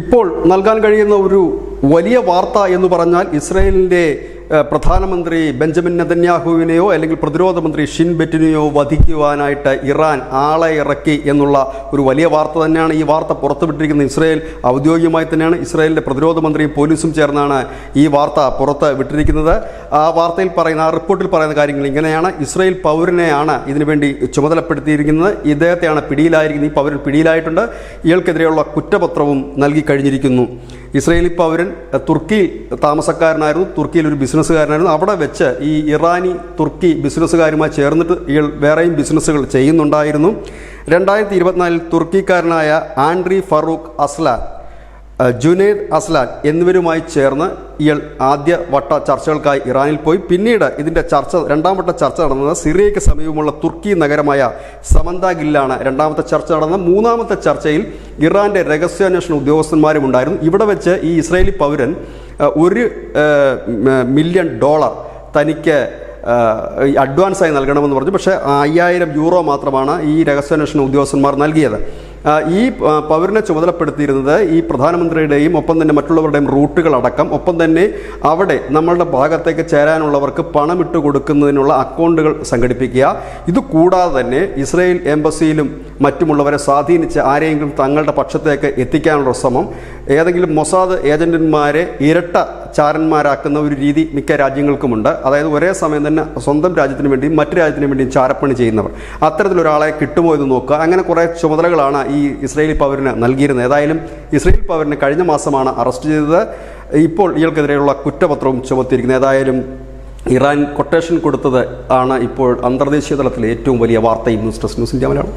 ഇപ്പോൾ നൽകാൻ കഴിയുന്ന ഒരു വലിയ വാർത്ത എന്ന് പറഞ്ഞാൽ ഇസ്രായേലിൻ്റെ പ്രധാനമന്ത്രി ബെഞ്ചമിൻ നെതന്യാഹുവിനെയോ അല്ലെങ്കിൽ പ്രതിരോധ മന്ത്രി ഷിൻ ബെറ്റിനെയോ വധിക്കുവാനായിട്ട് ഇറാൻ ആളെ ഇറക്കി എന്നുള്ള ഒരു വലിയ വാർത്ത തന്നെയാണ്. ഈ വാർത്ത പുറത്തുവിട്ടിരിക്കുന്ന ഇസ്രായേൽ ഔദ്യോഗികമായി തന്നെയാണ്. ഇസ്രായേലിൻ്റെ പ്രതിരോധ മന്ത്രിയും പോലീസും ചേർന്നാണ് ഈ വാർത്ത പുറത്ത് വിട്ടിരിക്കുന്നത്. ആ വാർത്തയിൽ പറയുന്ന, ആ റിപ്പോർട്ടിൽ പറയുന്ന കാര്യങ്ങൾ ഇങ്ങനെയാണ്. ഇസ്രായേൽ പൗരനെയാണ് ഇതിനുവേണ്ടി ചുമതലപ്പെടുത്തിയിരിക്കുന്നത്. ഇദ്ദേഹത്തെയാണ് പിടിയിലായിരിക്കുന്നത്. ഈ പൗരൻ പിടിയിലായിട്ടുണ്ട്. ഇയാൾക്കെതിരെയുള്ള കുറ്റപത്രവും നൽകി കഴിഞ്ഞിരിക്കുന്നു. ഇസ്രായേലി പൗരൻ തുർക്കിയിൽ താമസക്കാരനായിരുന്നു. തുർക്കിയിൽ ഒരു ബിസിനസ്സുകാരനായിരുന്നു. അവിടെ വെച്ച് ഈ ഇറാനി തുർക്കി ബിസിനസ്സുകാരുമായി ചേർന്നിട്ട് ഇയാൾ വേറെയും ബിസിനസ്സുകൾ ചെയ്യുന്നുണ്ടായിരുന്നു. 2024 തുർക്കിക്കാരനായ Andrey Faruk Aslan, Junaid Aslan എന്നിവരുമായി ചേർന്ന് ഇയാൾ ആദ്യ വട്ട ചർച്ചകൾക്കായി ഇറാനിൽ പോയി. പിന്നീട് ഇതിൻ്റെ രണ്ടാം വട്ട ചർച്ച നടന്നത് സിറിയയ്ക്ക് സമീപമുള്ള തുർക്കി നഗരമായ സമന്താഗില്ലാണ് രണ്ടാമത്തെ ചർച്ച നടന്നത്. മൂന്നാമത്തെ ചർച്ചയിൽ ഇറാൻ്റെ രഹസ്യാന്വേഷണ ഉദ്യോഗസ്ഥന്മാരും ഉണ്ടായിരുന്നു. ഇവിടെ വെച്ച് ഈ ഇസ്രായേലി പൗരൻ $1 മില്യൺ തനിക്ക് അഡ്വാൻസായി നൽകണമെന്ന് പറഞ്ഞു. പക്ഷേ €5000 മാത്രമാണ് ഈ രഹസ്യാന്വേഷണ ഉദ്യോഗസ്ഥന്മാർ നൽകിയത്. ഈ പൗരനെ ചുമതലപ്പെടുത്തിയിരുന്നത് ഈ പ്രധാനമന്ത്രിയുടെയും ഒപ്പം തന്നെ മറ്റുള്ളവരുടെയും റൂട്ടുകളടക്കം, ഒപ്പം തന്നെ അവിടെ നമ്മളുടെ ഭാഗത്തേക്ക് ചേരാനുള്ളവർക്ക് പണമിട്ട് കൊടുക്കുന്നതിനുള്ള അക്കൗണ്ടുകൾ സംഘടിപ്പിക്കുക. ഇതുകൂടാതെ തന്നെ ഇസ്രായേൽ എംബസിയിലും മറ്റുമുള്ളവരെ സ്വാധീനിച്ച് ആരെയെങ്കിലും തങ്ങളുടെ പക്ഷത്തേക്ക് എത്തിക്കാനുള്ള ശ്രമം, ഏതെങ്കിലും മൊസാദ് ഏജന്റുമാരെ ഇരട്ട ചാരന്മാരാക്കുന്ന ഒരു രീതി മിക്ക രാജ്യങ്ങൾക്കുമുണ്ട്. അതായത് ഒരേ സമയം തന്നെ സ്വന്തം രാജ്യത്തിന് വേണ്ടിയും മറ്റു രാജ്യത്തിന് വേണ്ടിയും ചാരപ്പണി ചെയ്യുന്നവർ. അത്തരത്തിലൊരാളെ കിട്ടുമോ എന്ന് നോക്കുക. അങ്ങനെ കുറേ ചുമതലകളാണ് ഈ ഇസ്രായേലി പൗരന് നൽകിയിരുന്നത്. ഏതായാലും ഇസ്രായേൽ പൗരനെ കഴിഞ്ഞ മാസമാണ് അറസ്റ്റ് ചെയ്തത്. ഇപ്പോൾ ഇയാൾക്കെതിരെയുള്ള കുറ്റപത്രവും ചുമത്തിയിരിക്കുന്നത്. ഏതായാലും ഇറാൻ കൊട്ടേഷൻ കൊടുത്തത് ആണ് ഇപ്പോൾ അന്തർദേശീയ തലത്തിലെ ഏറ്റവും വലിയ വാർത്തയും. News desk news India Malayalam.